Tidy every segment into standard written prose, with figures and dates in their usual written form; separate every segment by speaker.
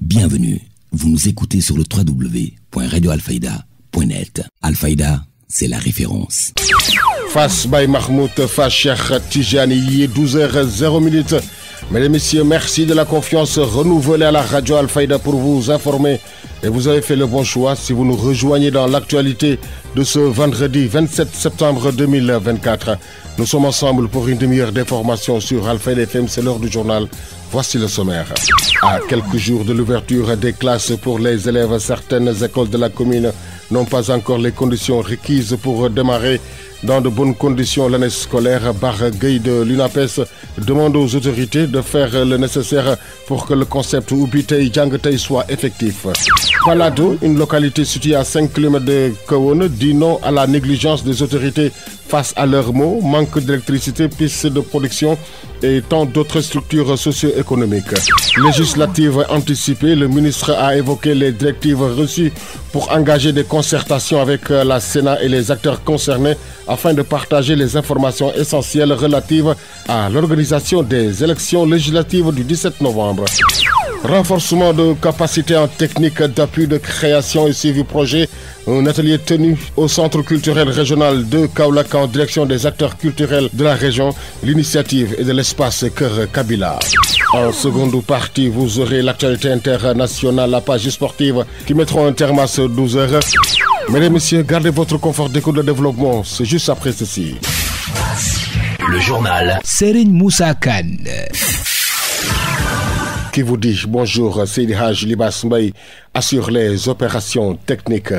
Speaker 1: Bienvenue, vous nous écoutez sur le www.radioalfayda.net. Alfayda, c'est la référence.
Speaker 2: Face by Mahmoud, face Cheikh Tijani, 12h00. Mesdames et messieurs, merci de la confiance renouvelée à la radio Alfayda pour vous informer. Et vous avez fait le bon choix si vous nous rejoignez dans l'actualité de ce vendredi 27 septembre 2024. Nous sommes ensemble pour une demi-heure d'information sur Alfayda FM, c'est l'heure du journal. Voici le sommaire. À quelques jours de l'ouverture des classes pour les élèves, certaines écoles de la commune n'ont pas encore les conditions requises pour démarrer dans de bonnes conditions l'année scolaire. Barre Gueye de l'UNAPES demande aux autorités de faire le nécessaire pour que le concept Ubitei Jangtei soit effectif. Palado, une localité située à 5 km de Kahone, dit non à la négligence des autorités face à leurs maux, manque d'électricité, pistes de production et tant d'autres structures socio-économiques. Législative anticipée, le ministre a évoqué les directives reçues pour engager des concertations avec la Sénat et les acteurs concernés afin de partager les informations essentielles relatives à l'organisation des élections législatives du 17 novembre. Renforcement de capacité en technique d'appui de création et suivi projet. Un atelier tenu au Centre culturel régional de Kaolack en direction des acteurs culturels de la région. L'initiative est de l'espace Cœur Kabila. En seconde partie, vous aurez l'actualité internationale, la page sportive qui mettront un terme à ce 12h. Mesdames et messieurs, gardez votre confort d'écoute de développement. C'est juste après ceci.
Speaker 1: Le journal
Speaker 3: Serigne Moussa Kane.
Speaker 2: Qui vous dit bonjour, Seydi Hadj Libas Mbaye assure les opérations techniques.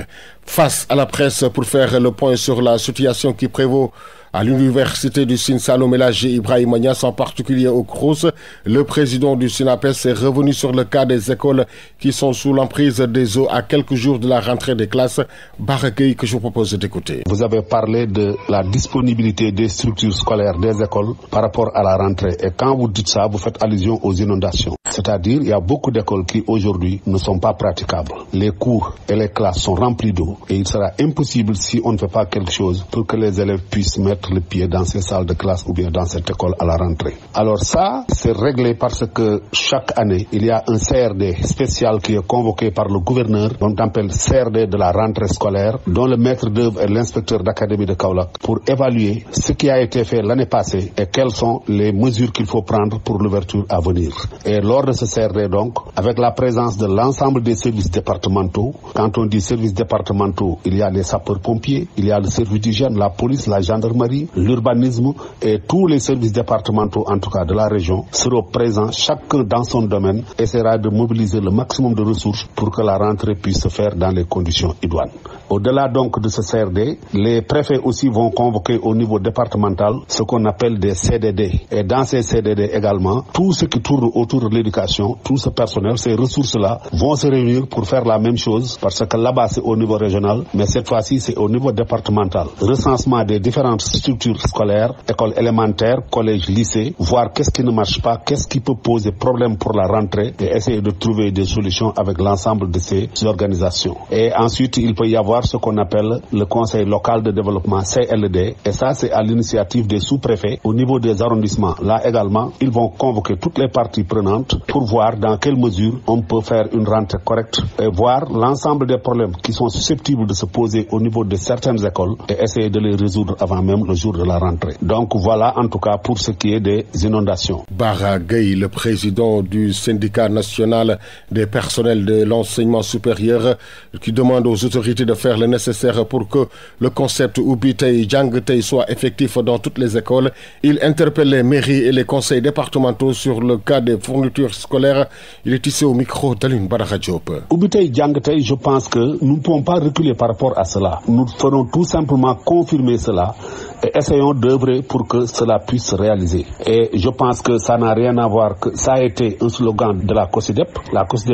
Speaker 2: Face à la presse pour faire le point sur la situation qui prévaut à l'université du Sine Saloum El Hadji Ibrahima Niass, en particulier au CROUS, le président du SYNAPES est revenu sur le cas des écoles qui sont sous l'emprise des eaux à quelques jours de la rentrée des classes. Baragay, que je vous propose d'écouter.
Speaker 4: Vous avez parlé de la disponibilité des structures scolaires des écoles par rapport à la rentrée. Et quand vous dites ça, vous faites allusion aux inondations. C'est-à-dire, il y a beaucoup d'écoles qui aujourd'hui ne sont pas praticables. Les cours et les classes sont remplis d'eau et il sera impossible, si on ne fait pas quelque chose, pour que les élèves puissent mettre le pied dans ces salles de classe ou bien dans cette école à la rentrée. Alors ça, c'est réglé parce que chaque année, il y a un CRD spécial qui est convoqué par le gouverneur, on appelle CRD de la rentrée scolaire, dont le maître d'œuvre est l'inspecteur d'académie de Kaolack, pour évaluer ce qui a été fait l'année passée et quelles sont les mesures qu'il faut prendre pour l'ouverture à venir. Et lors de ce CRD donc, avec la présence de l'ensemble des services départementaux, quand on dit services départementaux, il y a les sapeurs-pompiers, il y a le service d'hygiène, la police, la gendarmerie, l'urbanisme et tous les services départementaux, en tout cas de la région, seront présents, chacun dans son domaine, essaiera de mobiliser le maximum de ressources pour que la rentrée puisse se faire dans les conditions idoines. Au-delà donc de ce CRD, les préfets aussi vont convoquer au niveau départemental ce qu'on appelle des CDD. Et dans ces CDD également, tout ce qui tourne autour de l'éducation, tout ce personnel, ces ressources-là vont se réunir pour faire la même chose, parce que là-bas c'est au niveau régional, mais cette fois-ci c'est au niveau départemental. Recensement des différentes structures scolaires, écoles élémentaires, collèges, lycées, voir qu'est-ce qui ne marche pas, qu'est-ce qui peut poser problème pour la rentrée et essayer de trouver des solutions avec l'ensemble de ces organisations. Et ensuite, il peut y avoir ce qu'on appelle le Conseil local de développement, CLD, et ça c'est à l'initiative des sous-préfets au niveau des arrondissements. Là également, ils vont convoquer toutes les parties prenantes pour voir dans quelle mesure on peut faire une rentrée correcte et voir l'ensemble des problèmes qui sont susceptibles de se poser au niveau de certaines écoles et essayer de les résoudre avant même le jour de la rentrée. Donc voilà en tout cas pour ce qui est des inondations.
Speaker 2: Baragay, le président du syndicat national des personnels de l'enseignement supérieur, qui demande aux autorités de faire le nécessaire pour que le concept Ubitei Jangtei soit effectif dans toutes les écoles. Il interpelle les mairies et les conseils départementaux sur le cas des fournitures scolaires. Il est ici au micro d'Aline Badara Diop.
Speaker 4: Ubitei Jangtei, je pense que nous ne pouvons pas reculer par rapport à cela. Nous ferons tout simplement confirmer cela et essayons d'œuvrer pour que cela puisse se réaliser. Et je pense que ça n'a rien à voir, que ça a été un slogan de la COSIDEP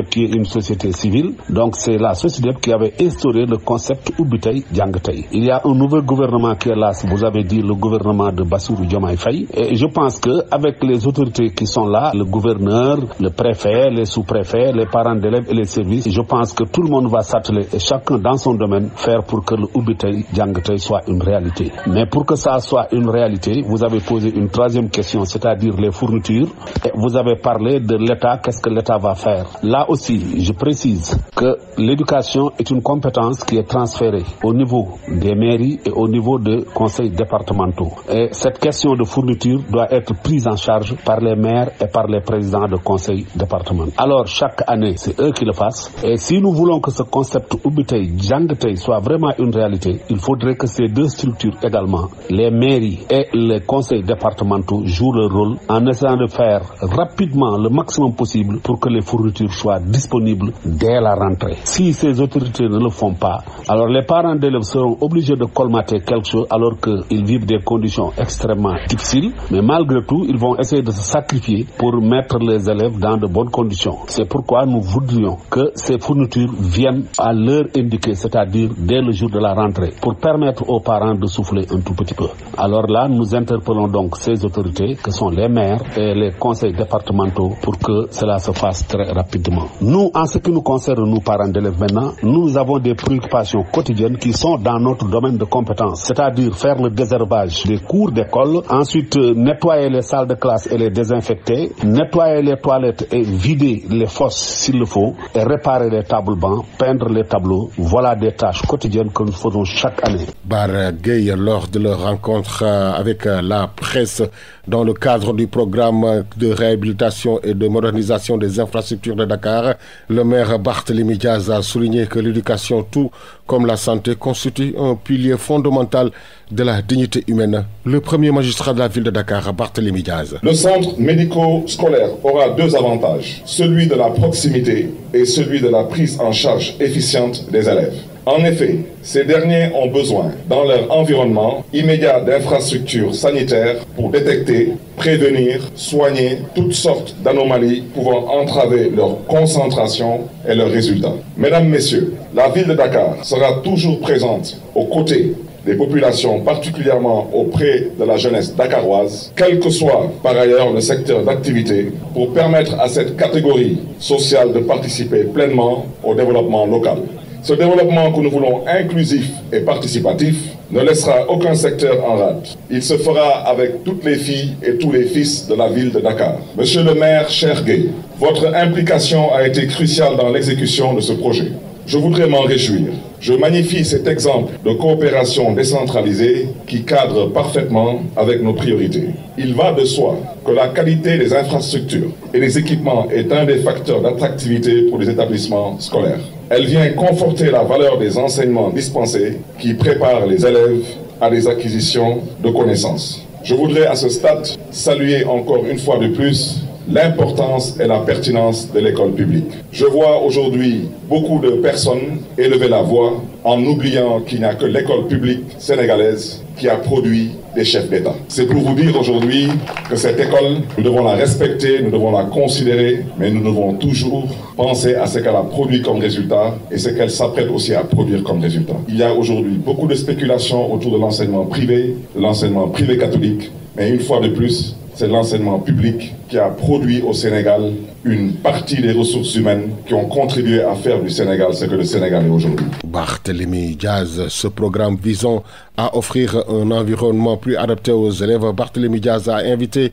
Speaker 4: qui est une société civile. Donc c'est la COSIDEP qui avait instauré le concept Ubitei Jangtei. Il y a un nouveau gouvernement qui est là, vous avez dit le gouvernement de Bassirou Diomaye Faye. Et je pense qu'avec les autorités qui sont là, le gouverneur, le préfet, les sous-préfets, les parents d'élèves et les services, je pense que tout le monde va s'atteler et chacun dans son domaine faire pour que le Ubitei Jangtei soit une réalité. Mais pour que ça soit une réalité, vous avez posé une troisième question, c'est-à-dire les fournitures. Et vous avez parlé de l'État, qu'est-ce que l'État va faire? Là aussi, je précise que l'éducation est une compétence qui est transférée au niveau des mairies et au niveau des conseils départementaux. Et cette question de fourniture doit être prise en charge par les maires et par les présidents de conseils départementaux. Alors, chaque année, c'est eux qui le fassent. Et si nous voulons que ce concept Ubitei, Jangtei soit vraiment une réalité, il faudrait que ces deux structures également, les mairies et les conseils départementaux, jouent leur rôle en essayant de faire rapidement le maximum possible pour que les fournitures soient disponibles dès la rentrée. Si ces autorités ne le font pas, alors les parents d'élèves seront obligés de colmater quelque chose alors qu'ils vivent des conditions extrêmement difficiles, mais malgré tout, ils vont essayer de se sacrifier pour mettre les élèves dans de bonnes conditions. C'est pourquoi nous voudrions que ces fournitures viennent à l'heure indiquée, c'est-à-dire dès le jour de la rentrée, pour permettre aux parents de souffler un tout petit peu. Alors là, nous interpellons donc ces autorités, que sont les maires et les conseils départementaux, pour que cela se fasse très rapidement. Nous, en ce qui nous concerne, nous parents d'élèves maintenant, nous avons des préoccupations quotidiennes qui sont dans notre domaine de compétence, c'est-à-dire faire le désherbage des cours d'école, ensuite nettoyer les salles de classe et les désinfecter, nettoyer les toilettes et vider les fosses s'il le faut, et réparer les tables-bancs, peindre les tableaux. Voilà des tâches quotidiennes que nous faisons chaque année.
Speaker 2: Bar Gueye, lors de leur rencontre avec la presse dans le cadre du programme de réhabilitation et de modernisation des infrastructures de Dakar, le maire Barthélémy Diaz a souligné que l'éducation, tout comme la santé, constitue un pilier fondamental de la dignité humaine. Le premier magistrat de la ville de Dakar, Barthélémy Diaz.
Speaker 3: Le centre médico-scolaire aura deux avantages, celui de la proximité et celui de la prise en charge efficiente des élèves. En effet, ces derniers ont besoin, dans leur environnement immédiat, d'infrastructures sanitaires pour détecter, prévenir, soigner toutes sortes d'anomalies pouvant entraver leur concentration et leurs résultats. Mesdames, Messieurs, la ville de Dakar sera toujours présente aux côtés des populations, particulièrement auprès de la jeunesse dakaroise, quel que soit par ailleurs le secteur d'activité, pour permettre à cette catégorie sociale de participer pleinement au développement local. Ce développement que nous voulons inclusif et participatif ne laissera aucun secteur en rade. Il se fera avec toutes les filles et tous les fils de la ville de Dakar. Monsieur le maire Cheikh Gueye, votre implication a été cruciale dans l'exécution de ce projet. Je voudrais m'en réjouir. Je magnifie cet exemple de coopération décentralisée qui cadre parfaitement avec nos priorités. Il va de soi que la qualité des infrastructures et des équipements est un des facteurs d'attractivité pour les établissements scolaires. Elle vient conforter la valeur des enseignements dispensés qui préparent les élèves à des acquisitions de connaissances. Je voudrais à ce stade saluer encore une fois de plus l'importance et la pertinence de l'école publique. Je vois aujourd'hui beaucoup de personnes élever la voix en oubliant qu'il n'y a que l'école publique sénégalaise qui a produit des chefs d'État. C'est pour vous dire aujourd'hui que cette école, nous devons la respecter, nous devons la considérer, mais nous devons toujours penser à ce qu'elle a produit comme résultat et ce qu'elle s'apprête aussi à produire comme résultat. Il y a aujourd'hui beaucoup de spéculations autour de l'enseignement privé catholique, mais une fois de plus, c'est l'enseignement public qui a produit au Sénégal une partie des ressources humaines qui ont contribué à faire du Sénégal ce que le Sénégal est aujourd'hui.
Speaker 2: Barthélémy Diaz, ce programme visant à offrir un environnement plus adapté aux élèves, Barthélémy Diaz a invité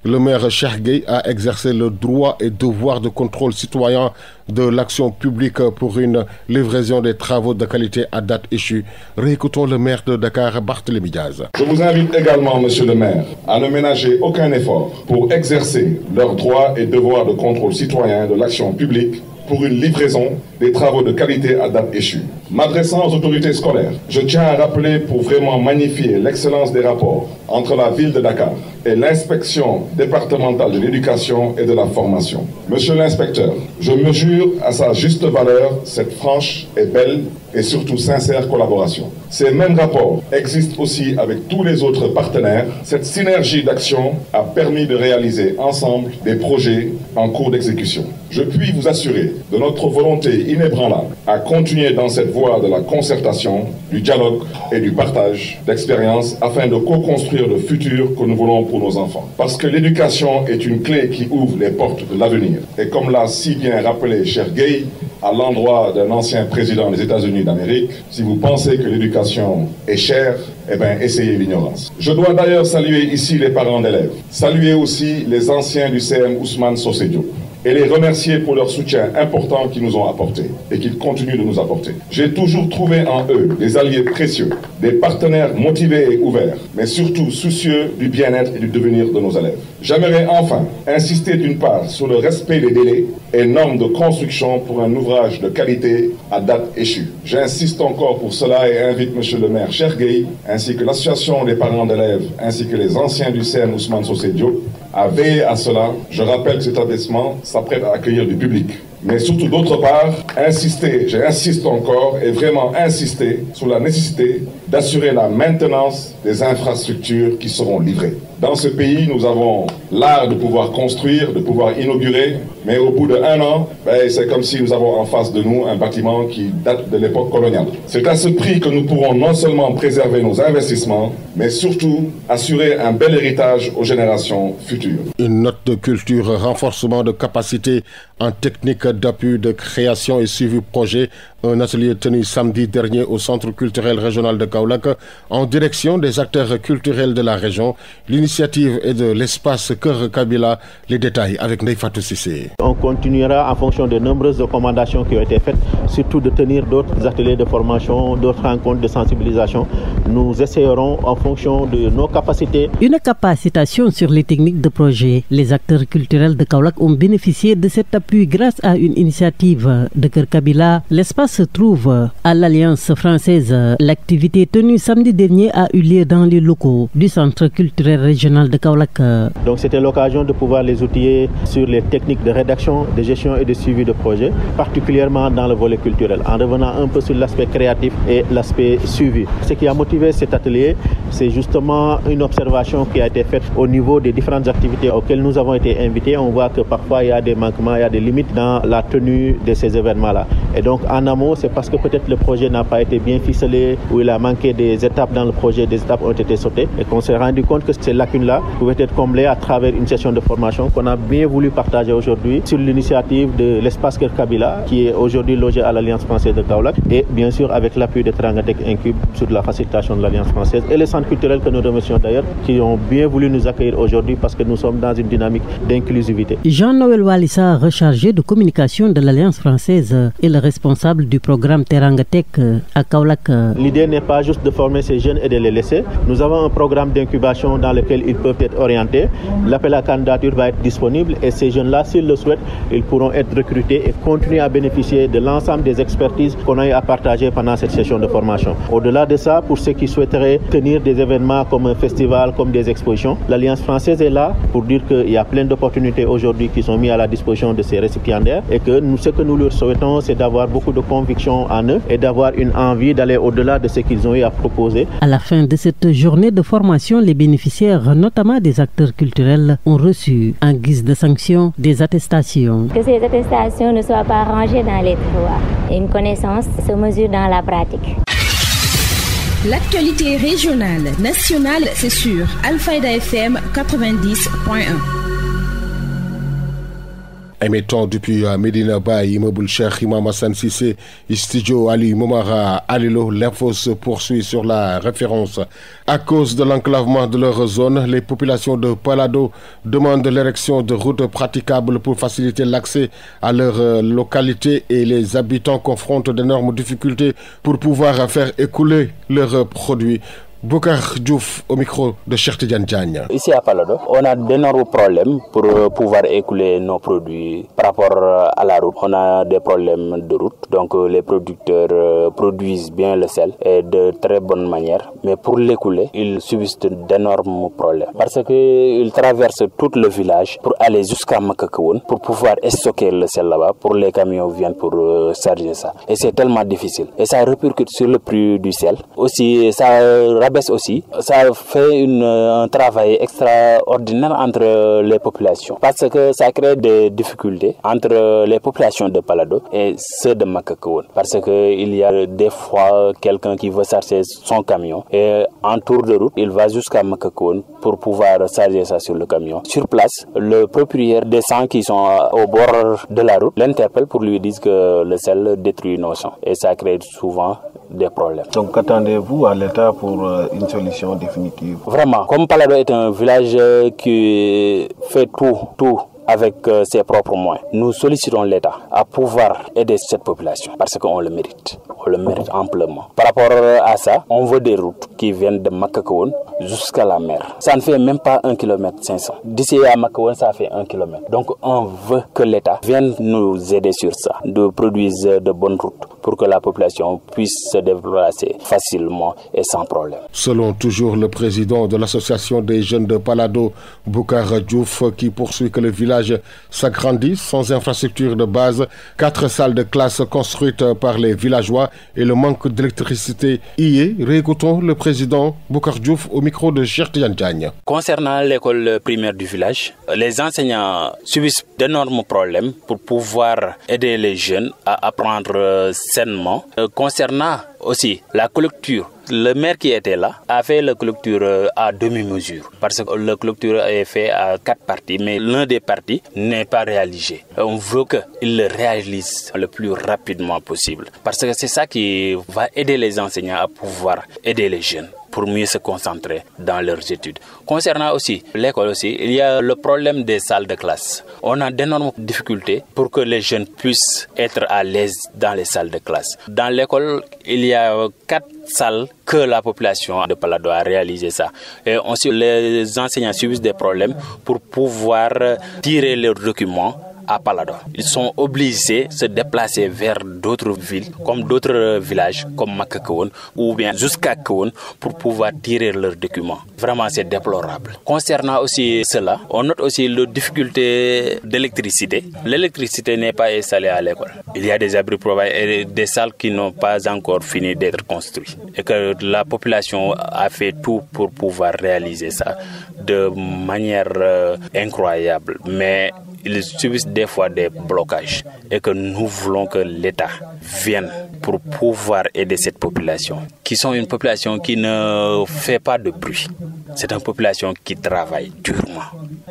Speaker 2: le maire Cheikh Gueye a exercé le droit et devoir de contrôle citoyen de l'action publique pour une livraison des travaux de qualité à date échue. Réécoutons le maire de Dakar, Barthélémy Diaz.
Speaker 3: Je vous invite également, monsieur le maire, à ne ménager aucun effort pour exercer leurs droits et devoirs de contrôle citoyen de l'action publique pour une livraison des travaux de qualité à date échue. M'adressant aux autorités scolaires, je tiens à rappeler pour vraiment magnifier l'excellence des rapports entre la ville de Dakar et l'inspection départementale de l'éducation et de la formation. Monsieur l'inspecteur, je mesure à sa juste valeur cette franche et belle et surtout sincère collaboration. Ces mêmes rapports existent aussi avec tous les autres partenaires. Cette synergie d'action a permis de réaliser ensemble des projets en cours d'exécution. Je puis vous assurer de notre volonté inébranlable à continuer dans cette voie de la concertation, du dialogue et du partage d'expériences afin de co-construire le futur que nous voulons pour nos enfants. Parce que l'éducation est une clé qui ouvre les portes de l'avenir. Et comme l'a si bien rappelé Cheikh Gueye, à l'endroit d'un ancien président des États-Unis d'Amérique. Si vous pensez que l'éducation est chère, eh bien, essayez l'ignorance. Je dois d'ailleurs saluer ici les parents d'élèves, saluer aussi les anciens du CM Ousmane Socé Diop et les remercier pour leur soutien important qu'ils nous ont apporté et qu'ils continuent de nous apporter. J'ai toujours trouvé en eux des alliés précieux, des partenaires motivés et ouverts, mais surtout soucieux du bien-être et du devenir de nos élèves. J'aimerais enfin insister d'une part sur le respect des délais et normes de construction pour un ouvrage de qualité à date échue. J'insiste encore pour cela et invite M. le maire Cheikh Gueye, ainsi que l'association des parents d'élèves, ainsi que les anciens du CM Ousmane Socé Diop, à veiller à cela. Je rappelle que cet établissement s'apprête à accueillir du public. Mais surtout, d'autre part, j'insiste encore et vraiment insister sur la nécessité d'assurer la maintenance des infrastructures qui seront livrées. Dans ce pays, nous avons l'art de pouvoir construire, de pouvoir inaugurer, mais au bout d'1 an, c'est comme si nous avons en face de nous un bâtiment qui date de l'époque coloniale. C'est à ce prix que nous pourrons non seulement préserver nos investissements, mais surtout assurer un bel héritage aux générations futures.
Speaker 2: Une note de culture, renforcement de capacité en technique d'appui de création et suivi projet. Un atelier tenu samedi dernier au Centre culturel régional de Kaolack en direction des acteurs culturels de la région. L'initiative est de l'espace Cœur Kabila. Les détails avec Ndeye Fatou Cissé.
Speaker 5: On continuera en fonction de nombreuses recommandations qui ont été faites, surtout de tenir d'autres ateliers de formation, d'autres rencontres de sensibilisation. Nous essayerons en fonction de nos capacités.
Speaker 6: Une capacitation sur les techniques de projet. Les acteurs culturels de Kaolack ont bénéficié de cet appui grâce à une initiative de Cœur Kabila. L'espace se trouve à l'Alliance française. L'activité tenue samedi dernier a eu lieu dans les locaux du Centre culturel régional de Kaolack.
Speaker 5: Donc c'était l'occasion de pouvoir les outiller sur les techniques de rédaction, de gestion et de suivi de projet, particulièrement dans le volet culturel, en revenant un peu sur l'aspect créatif et l'aspect suivi. Ce qui a motivé cet atelier, c'est justement une observation qui a été faite au niveau des différentes activités auxquelles nous avons été invités. On voit que parfois il y a des manquements, il y a des limites dans la tenue de ces événements-là. Et donc en amont, c'est parce que peut-être le projet n'a pas été bien ficelé, ou il a manqué des étapes dans le projet, des étapes ont été sautées, et qu'on s'est rendu compte que ces lacunes-là pouvaient être comblées à travers une session de formation qu'on a bien voulu partager aujourd'hui sur l'initiative de l'espace Cœur Kabila, qui est aujourd'hui logé à l'Alliance française de Kaolack, et bien sûr avec l'appui de Trangatech Incube sur la facilitation de l'Alliance française, et les centres culturels que nous remercions d'ailleurs, qui ont bien voulu nous accueillir aujourd'hui parce que nous sommes dans une dynamique d'inclusivité.
Speaker 6: Jean-Noël Walissa, rechargé de communication de l'Alliance française, est le responsable du programme Trangatech à Kaolack.
Speaker 5: L'idée n'est pas juste de former ces jeunes et de les laisser. Nous avons un programme d'incubation dans lequel ils peuvent être orientés. L'appel à candidature va être disponible et ces jeunes-là, s'ils le souhaitent, ils pourront être recrutés et continuer à bénéficier de l'ensemble des expertises qu'on a eu à partager pendant cette session de formation. Au-delà de ça, pour ceux qui souhaiteraient tenir des événements comme un festival, comme des expositions, l'Alliance française est là pour dire qu'il y a plein d'opportunités aujourd'hui qui sont mises à la disposition de ces récipiendaires et que ce que nous leur souhaitons, c'est d'avoir beaucoup de conviction en eux et d'avoir une envie d'aller au-delà de ce qu'ils ont eu à proposer.
Speaker 6: À la fin de cette journée de formation, les bénéficiaires, notamment des acteurs culturels, ont reçu en guise de sanction des attestations.
Speaker 7: Que ces attestations ne soient pas rangées dans les tiroirs. Et une connaissance se mesure dans la pratique.
Speaker 8: L'actualité régionale, nationale, c'est sur Alfayda FM 90.1.
Speaker 2: Émettant depuis Medina Bay, immeuble Cheikh Imam Hassan Cissé, studio Ali Momara Alilo, l'info se poursuit sur la référence. À cause de l'enclavement de leur zone, les populations de Palado demandent l'érection de routes praticables pour faciliter l'accès à leur localité et les habitants confrontent d'énormes difficultés pour pouvoir faire écouler leurs produits. Bokar Diouf au micro de Cheikh Tidiane Diagne.
Speaker 9: Ici à Palado, on a d'énormes problèmes pour pouvoir écouler nos produits par rapport à la route. On a des problèmes de route, donc les producteurs produisent bien le sel et de très bonne manière, mais pour l'écouler, ils subissent d'énormes problèmes parce qu'ils traversent tout le village pour aller jusqu'à Makakaoun pour pouvoir stocker le sel là-bas pour les camions viennent pour charger ça. Et c'est tellement difficile et ça répercute sur le prix du sel. Aussi, ça rabaisse aussi, ça fait un travail extraordinaire entre les populations parce que ça crée des difficultés entre les populations de Palado et ceux de Makakaoun parce qu'il y a des fois quelqu'un qui veut charger son camion et en tour de route il va jusqu'à Makakaoun pour pouvoir charger ça sur le camion. Sur place, le propriétaire des champs qui sont au bord de la route l'interpelle pour lui dire que le sel détruit nos champs et ça crée souvent des problèmes.
Speaker 10: Donc qu'attendez-vous à l'État pour une solution définitive?
Speaker 9: Vraiment, comme Palado est un village qui fait tout avec ses propres moyens, nous sollicitons l'État à pouvoir aider cette population parce qu'on le mérite. On le mérite amplement. Par rapport à ça, on veut des routes qui viennent de Makakawon jusqu'à la mer. Ça ne fait même pas 1,5 km. D'ici à Makakawon, ça fait 1 km. Donc on veut que l'État vienne nous aider sur ça, de produire de bonnes routes pour que la population puisse se déplacer facilement et sans problème.
Speaker 2: Selon toujours le président de l'association des jeunes de Palado, Boucar Diouf, qui poursuit que le village s'agrandit sans infrastructure de base, 4 salles de classe construites par les villageois et le manque d'électricité y est. Réécoutons le président Boucar Diouf au micro de Cheikh Tidiane Diagne.
Speaker 9: Concernant l'école primaire du village, les enseignants subissent d'énormes problèmes pour pouvoir aider les jeunes à apprendre sainement. Concernant aussi la clôture, le maire qui était là a fait la clôture à demi-mesure parce que la clôture est faite à 4 parties, mais l'un des parties n'est pas réalisé. On veut qu'il le réalise le plus rapidement possible parce que c'est ça qui va aider les enseignants à pouvoir aider les jeunes pour mieux se concentrer dans leurs études. Concernant aussi l'école aussi, il y a le problème des salles de classe. On a d'énormes difficultés pour que les jeunes puissent être à l'aise dans les salles de classe. Dans l'école, il y a 4 salles que la population de Palado a réalisé ça. Et aussi, les enseignants subissent des problèmes pour pouvoir tirer leurs documents à Palado. Ils sont obligés de se déplacer vers d'autres villes, comme d'autres villages, comme Makakawon, ou bien jusqu'à Kawon, pour pouvoir tirer leurs documents. Vraiment, c'est déplorable. Concernant aussi cela, on note aussi la difficulté d'électricité. L'électricité n'est pas installée à l'école. Il y a des abris provisoires et des salles qui n'ont pas encore fini d'être construites. Et que la population a fait tout pour pouvoir réaliser ça de manière incroyable. Mais ils subissent des fois des blocages et que nous voulons que l'État vienne pour pouvoir aider cette population, qui sont une population qui ne fait pas de bruit. C'est une population qui travaille durement,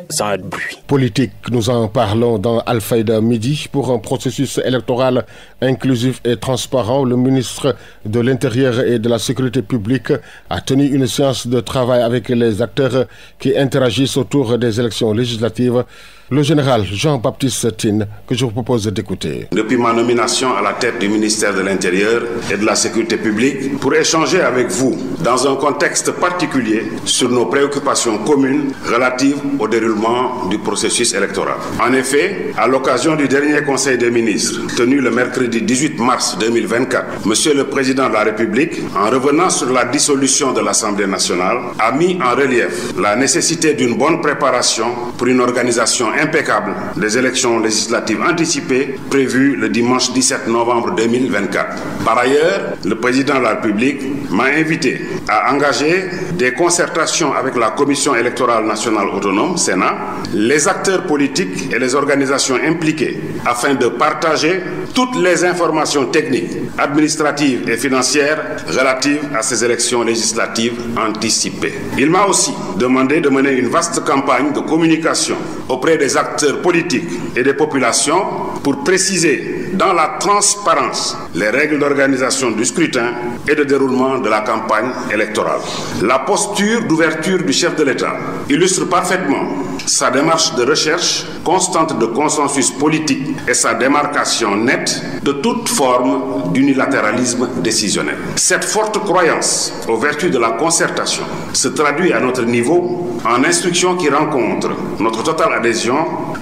Speaker 9: sans bruit.
Speaker 2: Politique, nous en parlons dans Alfayda Midi. Pour un processus électoral inclusif et transparent, le ministre de l'Intérieur et de la Sécurité publique a tenu une séance de travail avec les acteurs qui interagissent autour des élections législatives. Le général Jean-Baptiste Tine, que je vous propose d'écouter.
Speaker 11: Depuis ma nomination à la tête du ministère de l'Intérieur et de la Sécurité publique, pour échanger avec vous dans un contexte particulier sur nos préoccupations communes relatives au déroulement du processus électoral. En effet, à l'occasion du dernier Conseil des ministres, tenu le mercredi 18 mars 2024, Monsieur le Président de la République, en revenant sur la dissolution de l'Assemblée nationale, a mis en relief la nécessité d'une bonne préparation pour une organisation impeccable des élections législatives anticipées prévues le dimanche 17 novembre 2024. Par ailleurs, le président de la République m'a invité à engager des concertations avec la Commission électorale nationale autonome, Sénat, les acteurs politiques et les organisations impliquées afin de partager toutes les informations techniques, administratives et financières relatives à ces élections législatives anticipées. Il m'a aussi demandé de mener une vaste campagne de communication auprès des acteurs politiques et des populations pour préciser dans la transparence les règles d'organisation du scrutin et de déroulement de la campagne électorale. La posture d'ouverture du chef de l'État illustre parfaitement sa démarche de recherche constante de consensus politique et sa démarcation nette de toute forme d'unilatéralisme décisionnel. Cette forte croyance aux vertus de la concertation se traduit à notre niveau en instructions qui rencontrent notre totale adhésion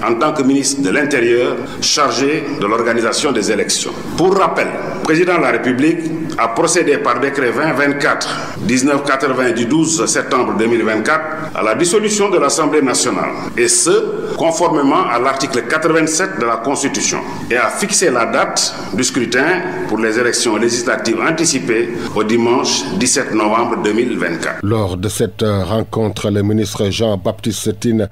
Speaker 11: en tant que ministre de l'Intérieur chargé de l'organisation des élections. Pour rappel, le président de la République a procédé par décret 20-24-1980 du 12 septembre 2024 à la dissolution de l'Assemblée nationale, et ce, conformément à l'article 87 de la Constitution, et a fixé la date du scrutin pour les élections législatives anticipées au dimanche 17 novembre 2024.
Speaker 2: Lors de cette rencontre, le ministre Jean-Baptiste Tine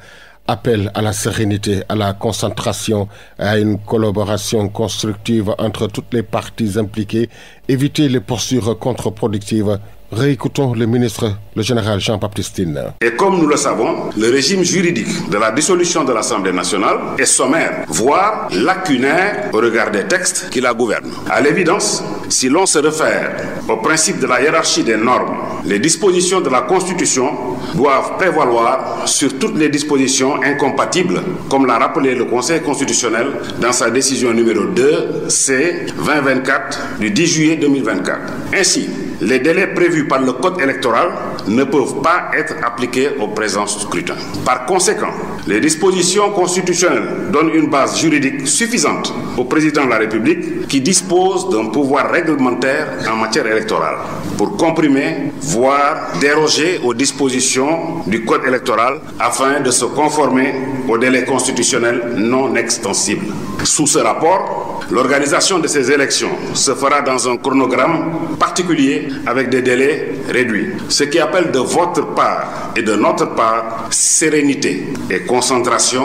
Speaker 2: appelle à la sérénité, à la concentration, à une collaboration constructive entre toutes les parties impliquées, éviter les postures contre-productives. Réécoutons le ministre, le général Jean-Baptiste Tine.
Speaker 11: Et comme nous le savons, le régime juridique de la dissolution de l'Assemblée nationale est sommaire, voire lacunaire au regard des textes qui la gouvernent. À l'évidence, si l'on se réfère au principe de la hiérarchie des normes, les dispositions de la Constitution doivent prévaloir sur toutes les dispositions incompatibles, comme l'a rappelé le Conseil constitutionnel dans sa décision numéro 2 C-2024 du 10 juillet 2024. Ainsi, les délais prévus par le Code électoral ne peuvent pas être appliqués au présent scrutin. Par conséquent, les dispositions constitutionnelles donnent une base juridique suffisante au président de la République qui dispose d'un pouvoir réglementaire en matière électorale pour comprimer, voire déroger aux dispositions du Code électoral afin de se conformer aux délais constitutionnels non extensibles. Sous ce rapport, l'organisation de ces élections se fera dans un chronogramme particulier avec des délais réduits. Ce qui appelle de votre part et de notre part sérénité et concentration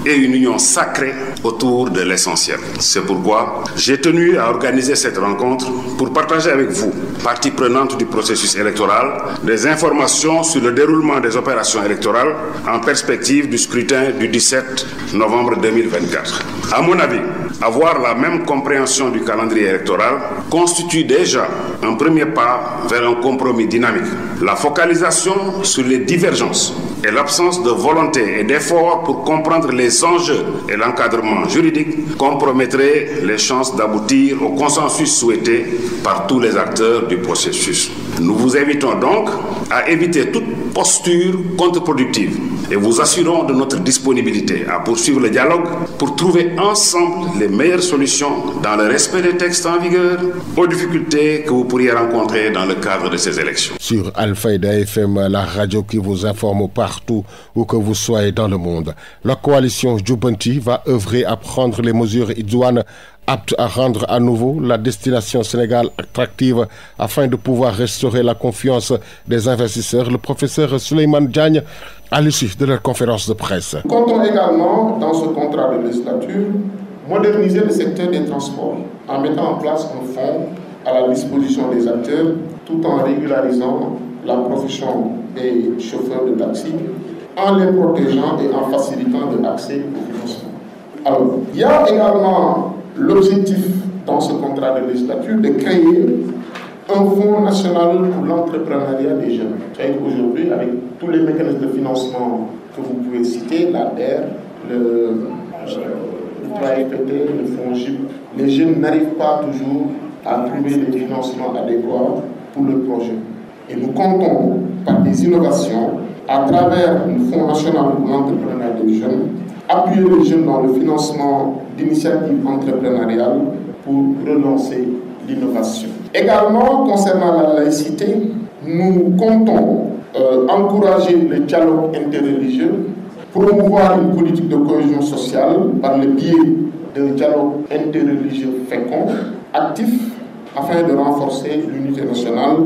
Speaker 11: et une union sacrée autour de l'essentiel. C'est pourquoi j'ai tenu à organiser cette rencontre pour partager avec vous, partie prenante du processus électoral, des informations sur le déroulement des opérations électorales en perspective du scrutin du 17 novembre 2024. À mon avis, avoir la même compréhension du calendrier électoral constitue déjà un premier pas vers un compromis dynamique. La focalisation sur les divergences et l'absence de volonté et d'effort pour comprendre les enjeux et l'encadrement juridique compromettrait les chances d'aboutir au consensus souhaité par tous les acteurs du processus. Nous vous invitons donc à éviter toute posture contre-productive et vous assurons de notre disponibilité à poursuivre le dialogue pour trouver ensemble les meilleures solutions dans le respect des textes en vigueur aux difficultés que vous pourriez rencontrer dans le cadre de ces élections.
Speaker 2: Sur Alfayda FM, la radio qui vous informe partout où que vous soyez dans le monde, la coalition Djoubanti va œuvrer à prendre les mesures idoines aptes à rendre à nouveau la destination Sénégal attractive afin de pouvoir restaurer la confiance des investisseurs. Le professeur Souleymane Diagne à l'issue de leur conférence de presse.
Speaker 12: Nous comptons également dans ce contrat de législature moderniser le secteur des transports en mettant en place un fonds à la disposition des acteurs tout en régularisant la profession des chauffeurs de taxi en les protégeant et en facilitant l'accès au financement. Alors, il y a également l'objectif dans ce contrat de législature de créer un fonds national pour l'entrepreneuriat des jeunes. Aujourd'hui, avec tous les mécanismes de financement que vous pouvez citer, l'ADER, le 3FPT, le FONGIP, les jeunes n'arrivent pas toujours à trouver les financements adéquats pour le projet. Et nous comptons par des innovations à travers le Fonds national pour l'entrepreneuriat des jeunes, appuyer les jeunes dans le financement d'initiatives entrepreneuriales pour relancer l'innovation. Également, concernant la laïcité, nous comptons encourager le dialogue interreligieux, promouvoir une politique de cohésion sociale par le biais d'un dialogue interreligieux fécond, actif, afin de renforcer l'unité nationale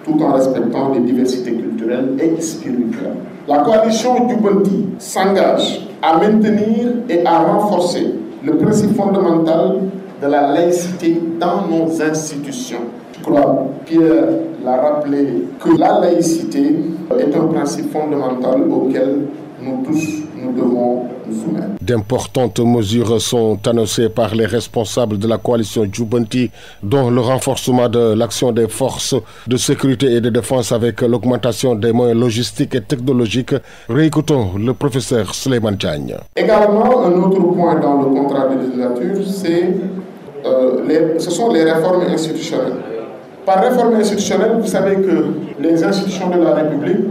Speaker 12: tout en respectant les diversités culturelles et spirituelles. La coalition Djoubanti s'engage à maintenir et à renforcer le principe fondamental de la laïcité dans nos institutions. Je crois, Pierre l'a rappelé, que la laïcité est un principe fondamental auquel nous tous, nous devons nous soumettre.
Speaker 2: D'importantes mesures sont annoncées par les responsables de la coalition Djoubanti, dont le renforcement de l'action des forces de sécurité et de défense avec l'augmentation des moyens logistiques et technologiques. Réécoutons le professeur Souleymane Diagne.
Speaker 12: Également, un autre point dans le contrat de législature, ce sont les réformes institutionnelles. Par réforme institutionnelle, vous savez que les institutions de la République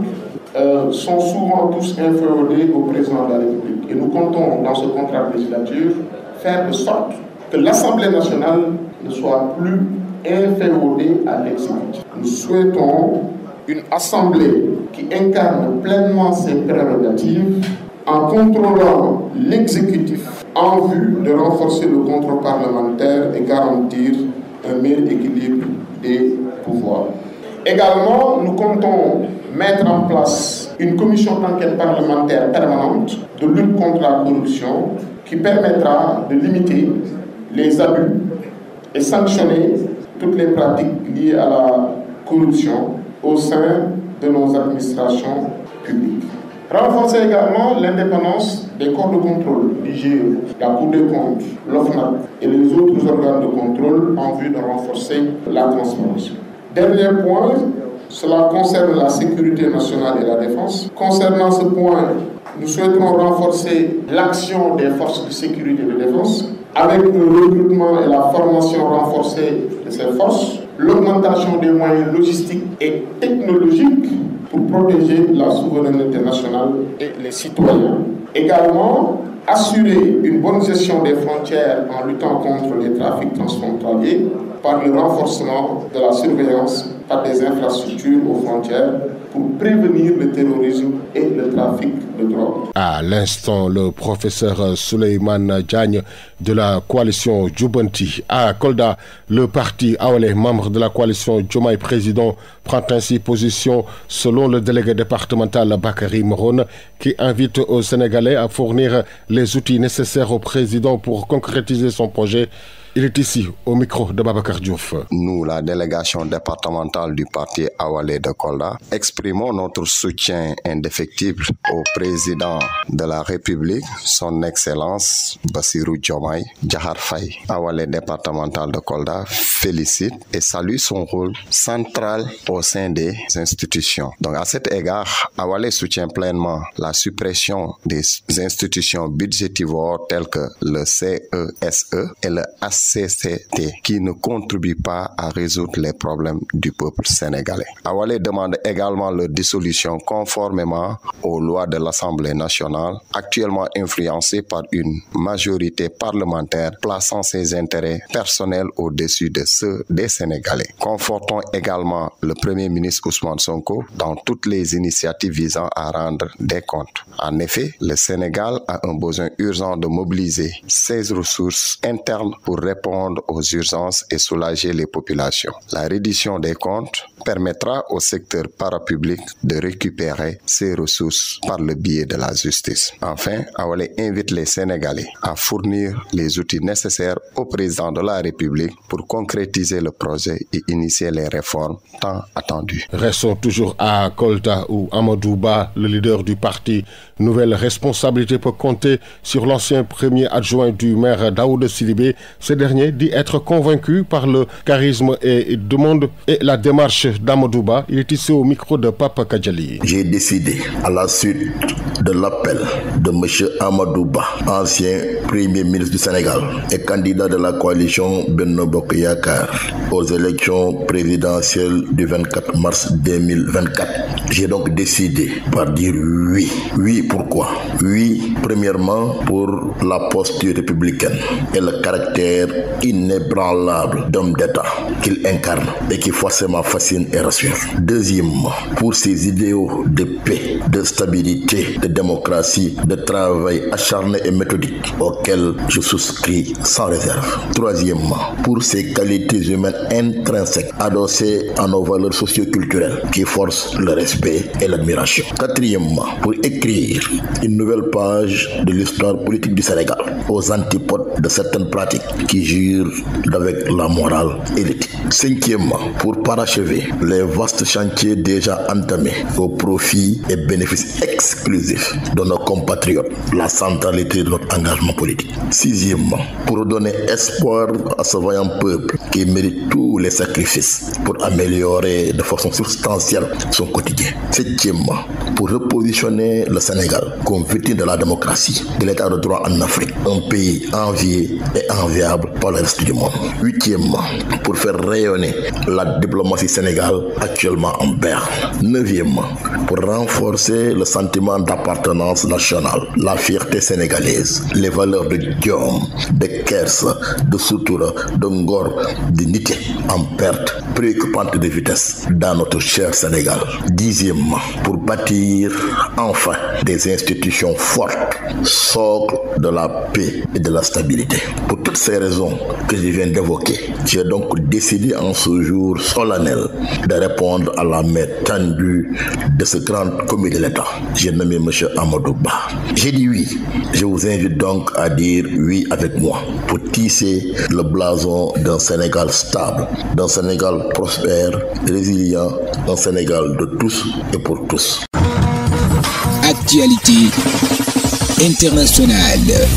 Speaker 12: sont souvent tous inféodés au président de la République. Et nous comptons dans ce contrat de législature faire de sorte que l'Assemblée nationale ne soit plus inféodée à l'exécutif. Nous souhaitons une Assemblée qui incarne pleinement ses prérogatives en contrôlant l'exécutif en vue de renforcer le contrôle parlementaire et garantir un meilleur équilibre des pouvoirs. Également, nous comptons mettre en place une commission d'enquête parlementaire permanente de lutte contre la corruption qui permettra de limiter les abus et sanctionner toutes les pratiques liées à la corruption au sein de nos administrations publiques. Renforcer également l'indépendance des corps de contrôle, l'IGE, la Cour des comptes, l'OFNAC et les autres organes de contrôle en vue de renforcer la transparence. Dernier point, cela concerne la sécurité nationale et la défense. Concernant ce point, nous souhaiterons renforcer l'action des forces de sécurité et de défense avec le recrutement et la formation renforcée de ces forces, l'augmentation des moyens logistiques et technologiques pour protéger la souveraineté nationale et les citoyens. Également, assurer une bonne gestion des frontières en luttant contre les trafics transfrontaliers par le renforcement de la surveillance par des infrastructures aux frontières pour prévenir le terrorisme et le trafic de drogue.
Speaker 2: À l'instant, le professeur Souleymane Diagne de la coalition Djoubanti. À Kolda, le parti Awalé, membre de la coalition Diomaye Président, prend ainsi position selon le délégué départemental Bakary Morone qui invite aux Sénégalais à fournir les outils nécessaires au président pour concrétiser son projet. Il est ici, au micro de Babacar Diouf.
Speaker 13: Nous, la délégation départementale du parti Awalé de Kolda, exprimons notre soutien indéfectible au président de la République, son Excellence Bassirou Diomaye Diakhar Faye. Awalé départemental de Kolda félicite et salue son rôle central au sein des institutions. Donc à cet égard, Awalé soutient pleinement la suppression des institutions budgétivores telles que le CESE et le CCT qui ne contribue pas à résoudre les problèmes du peuple sénégalais. Awalé demande également leur dissolution conformément aux lois de l'Assemblée nationale, actuellement influencée par une majorité parlementaire plaçant ses intérêts personnels au-dessus de ceux des Sénégalais. Confortons également le Premier ministre Ousmane Sonko dans toutes les initiatives visant à rendre des comptes. En effet, le Sénégal a un besoin urgent de mobiliser ses ressources internes pour répondre aux urgences et soulager les populations. La reddition des comptes permettra au secteur parapublic de récupérer ses ressources par le biais de la justice. Enfin, Awalé invite les Sénégalais à fournir les outils nécessaires au président de la République pour concrétiser le projet et initier les réformes tant attendues.
Speaker 2: Restons toujours à Kolda où Amadou Ba, le leader du parti Nouvelle Responsabilité, peut compter sur l'ancien premier adjoint du maire Daouda Sidibé. Ce dernier dit être convaincu par le charisme et demande et la démarche d'Amadou Ba. Il est ici au micro de Papa Kadjali.
Speaker 14: J'ai décidé, à la suite de l'appel de M. Amadou Ba, ancien premier ministre du Sénégal et candidat de la coalition Benno Bokk Yakaar aux élections présidentielles du 24 mars 2024. J'ai donc décidé par dire oui. Oui, pourquoi? Oui, premièrement, pour la posture républicaine et le caractère inébranlable d'homme d'État qu'il incarne et qui forcément fascine et rassure. Deuxièmement, pour ses idéaux de paix, de stabilité, de démocratie, de travail acharné et méthodique auxquels je souscris sans réserve. Troisièmement, pour ses qualités humaines intrinsèques adossées à nos valeurs socio-culturelles qui forcent le respect et l'admiration. Quatrièmement, pour écrire une nouvelle page de l'histoire politique du Sénégal aux antipodes de certaines pratiques qui jurent d'avec la morale et l'éthique. Cinquièmement, pour parachever les vastes chantiers déjà entamés au profit et bénéfice exclusif de nos compatriotes, la centralité de notre engagement politique. Sixièmement, pour donner espoir à ce vaillant peuple qui mérite tous les sacrifices pour améliorer de façon substantielle son quotidien. Septièmement, pour repositionner le Sénégal comme victime de la démocratie, de l'état de droit en Afrique, un pays envié et enviable par le reste du monde. Huitièmement, pour faire rayonner la diplomatie sénégale actuellement en berne. Neuvièmement, pour renforcer le sentiment d'appartenance nationale, la fierté sénégalaise, les valeurs de Diom, de Kers, de Soutoura, de Ngor, de Nité, en perte préoccupante de vitesse dans notre cher Sénégal. Dixièmement, pour bâtir enfin des institutions fortes, socle de la paix et de la stabilité. Pour toutes ces raisons que je viens d'évoquer, j'ai donc décidé en ce jour solennel de répondre à la main tendue de ce grand commis de l'État. J'ai nommé M. Amadou Ba. J'ai dit oui. Je vous invite donc à dire oui avec moi pour tisser le blason d'un Sénégal stable, d'un Sénégal prospère, résilient, d'un Sénégal de tous et pour tous.
Speaker 1: Actualité internationale.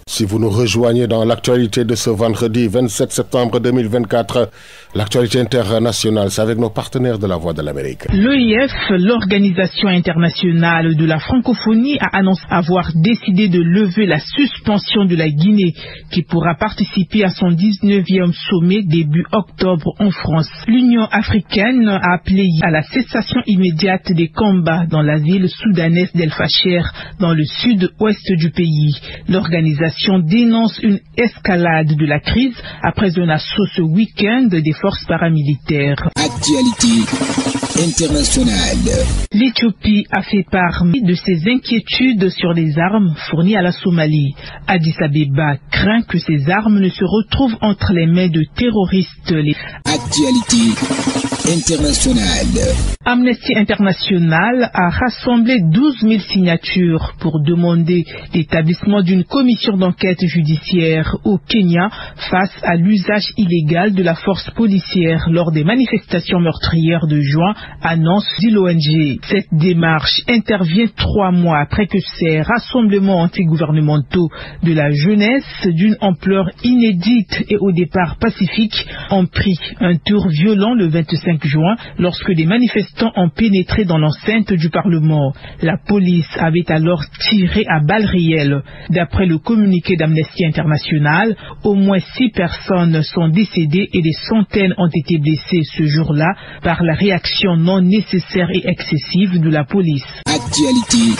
Speaker 2: Si vous nous rejoignez dans l'actualité de ce vendredi 27 septembre 2024, l'actualité internationale, c'est avec nos partenaires de la Voix de l'Amérique.
Speaker 15: L'OIF, l'Organisation internationale de la francophonie, a annoncé avoir décidé de lever la suspension de la Guinée qui pourra participer à son 19e sommet début octobre en France. L'Union africaine a appelé à la cessation immédiate des combats dans la ville soudanaise d'El Fasher, dans le sud-ouest du pays. L'organisation dénonce une escalade de la crise après un assaut ce week-end des forces paramilitaires.
Speaker 1: Actualité internationale.
Speaker 15: L'Éthiopie a fait part de ses inquiétudes sur les armes fournies à la Somalie. Addis Abeba craint que ces armes ne se retrouvent entre les mains de terroristes.
Speaker 1: Actualité internationale.
Speaker 15: Amnesty International a rassemblé 12 000 signatures pour demander l'établissement d'une commission d'enquête judiciaire au Kenya face à l'usage illégal de la force policière lors des manifestations meurtrières de juin, annonce l'ONG. Cette démarche intervient 3 mois après que ces rassemblements antigouvernementaux de la jeunesse d'une ampleur inédite et au départ pacifique ont pris un tour violent le 25 juin lorsque des manifestants ont pénétré dans l'enceinte du Parlement. La police avait alors tiré à balles réelles. D'après le communiqué d'Amnesty International, au moins 6 personnes sont décédées et des centaines ont été blessées ce jour-là par la réaction non nécessaire et excessive de la police.
Speaker 1: Actualité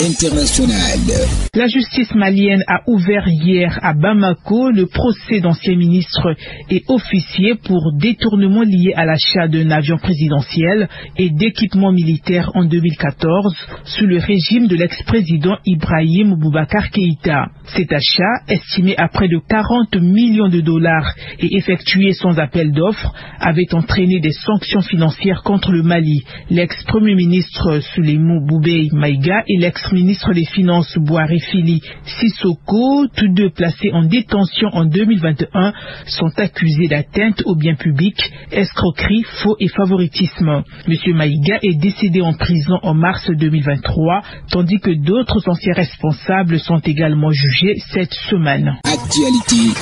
Speaker 1: internationale.
Speaker 15: La justice malienne a ouvert hier à Bamako le procès d'anciens ministres et officiers pour détournement lié à l'achat d'un avion présidentiel et d'équipements militaires en 2014 sous le régime de l'ex-président Ibrahim Boubacar Keïta. Cet achat, estimé à près de 40 millions de dollars et effectué sans appel d'offres, avait entraîné des sanctions financières contre le Mali. L'ex-premier ministre Souleymou Boubèye Maïga et l'ex-ministre des Finances Bouhari Fili Sissoko, tous deux placés en détention en 2021, sont accusés d'atteinte aux biens publics, escroquerie, faux et favoritisme. M. Maïga est décédé en prison en mars 2023, tandis que d'autres anciens responsables sont également jugés cette semaine.
Speaker 1: Actualité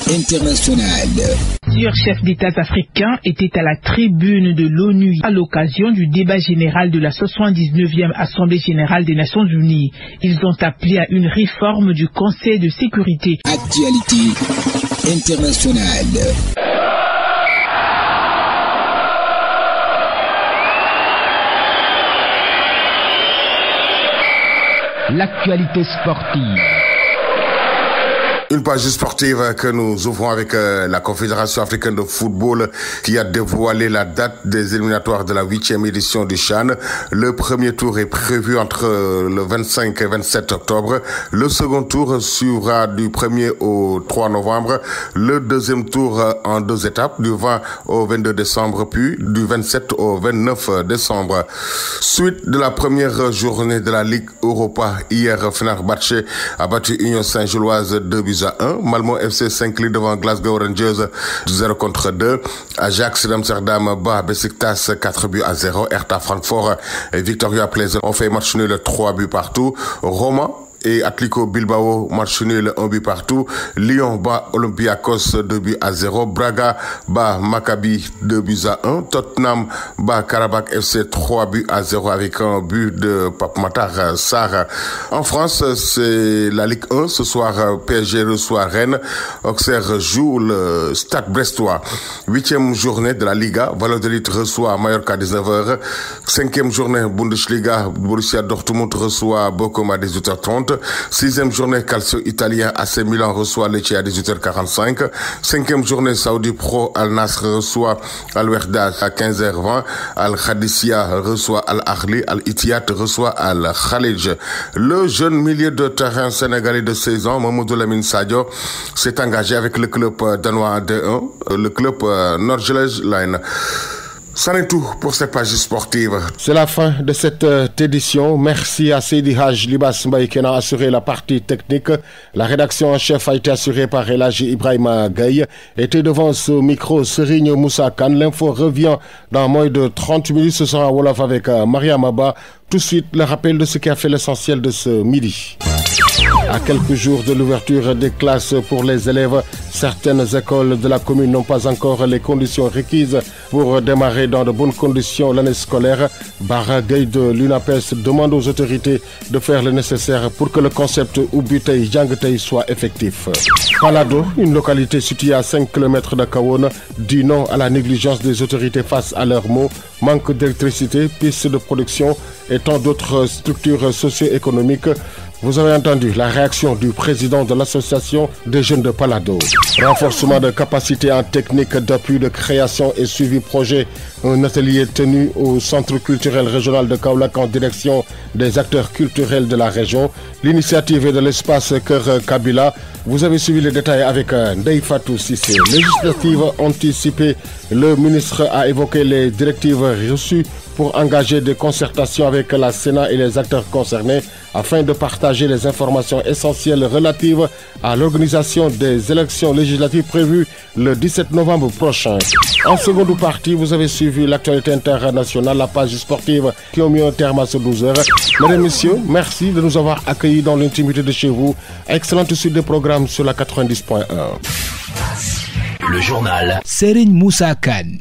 Speaker 1: internationale.
Speaker 15: Plusieurs chefs d'État africains étaient à la tribune de l'ONU à l'occasion du débat général de la 79e Assemblée générale des Nations Unies. Ils ont appelé à une réforme du Conseil de sécurité.
Speaker 1: Actualité internationale.
Speaker 16: L'actualité sportive.
Speaker 2: Une page sportive que nous ouvrons avec la Confédération africaine de football qui a dévoilé la date des éliminatoires de la 8e édition du CHAN. Le premier tour est prévu entre le 25 et 27 octobre. Le second tour suivra du 1er au 3 novembre. Le deuxième tour en 2 étapes, du 20 au 22 décembre, puis du 27 au 29 décembre. Suite de la première journée de la Ligue Europa. Hier, Fenerbahçe a battu Union Saint-Gilloise 2-1. Malmo FC s'incline devant Glasgow Rangers 0-2. Ajax d'Amsterdam bat Besiktas 4-0. Hertha Francfort et Victoria Plzen ont fait match nul 3-partout. Roma et Atletico Bilbao match nul 1-partout. Lyon bat Olympiakos 2-0. Braga bat Maccabi 2-1. Tottenham bat Karabakh FC 3-0 avec un but de Pape Matar Sarr. En France, c'est la Ligue 1. Ce soir, PSG reçoit Rennes. Auxerre joue le Stade Brestois. 8e journée de la Liga. Valladolid reçoit Mallorca à 19h. 5e journée Bundesliga. Borussia Dortmund reçoit Bochum à 18h30. 6e journée calcio italien, AC Milan reçoit Lecce à 18h45. 5e journée Saudi Pro, Al Nasr reçoit Al Wehda à 15h20. Al Khadissia reçoit Al Ahli. Al Ittihad reçoit Al Khalij. Le jeune milieu de terrain sénégalais de 16 ans, Mamadou Lamine Sadio, s'est engagé avec le club danois D1, le club Norges Line. C'en est tout pour cette page sportive. C'est la fin de cette édition. Merci à Seydi Haj Libas Mbaye qui a assuré la partie technique. La rédaction en chef a été assurée par El Hadji Ibrahima Gaye. Était devant ce micro Serigne Moussa Kane. L'info revient dans moins de 30 minutes. Ce sera Wolof avec Maria Maba. Tout de suite, le rappel de ce qui a fait l'essentiel de ce midi. À quelques jours de l'ouverture des classes pour les élèves, certaines écoles de la commune n'ont pas encore les conditions requises pour démarrer dans de bonnes conditions l'année scolaire. Baragay de l'UNAPES demande aux autorités de faire le nécessaire pour que le concept Ubitei Yangtei soit effectif. Palado, une localité située à 5 km de Kahone, dit non à la négligence des autorités face à leurs maux, manque d'électricité, pistes de production et tant d'autres structures socio-économiques. Vous avez entendu la réaction du président de l'association des jeunes de Palado. Renforcement de capacité en technique d'appui de création et suivi projet. Un atelier tenu au Centre culturel régional de Kaolack en direction des acteurs culturels de la région. L'initiative est de l'espace Cœur Kabila. Vous avez suivi les détails avec Ndeye Fatou Cissé. Législative anticipée, le ministre a évoqué les directives reçues pour engager des concertations avec la Sénat et les acteurs concernés afin de partager les informations essentielles relatives à l'organisation des élections législatives prévues le 17 novembre prochain. En seconde partie, vous avez suivi l'actualité internationale, la page sportive qui ont mis un terme à ce 12h. Mesdames et messieurs, merci de nous avoir accueillis dans l'intimité de chez vous. Excellente suite des programmes sur la 90.1.
Speaker 16: Le journal Serigne Moussa Kane.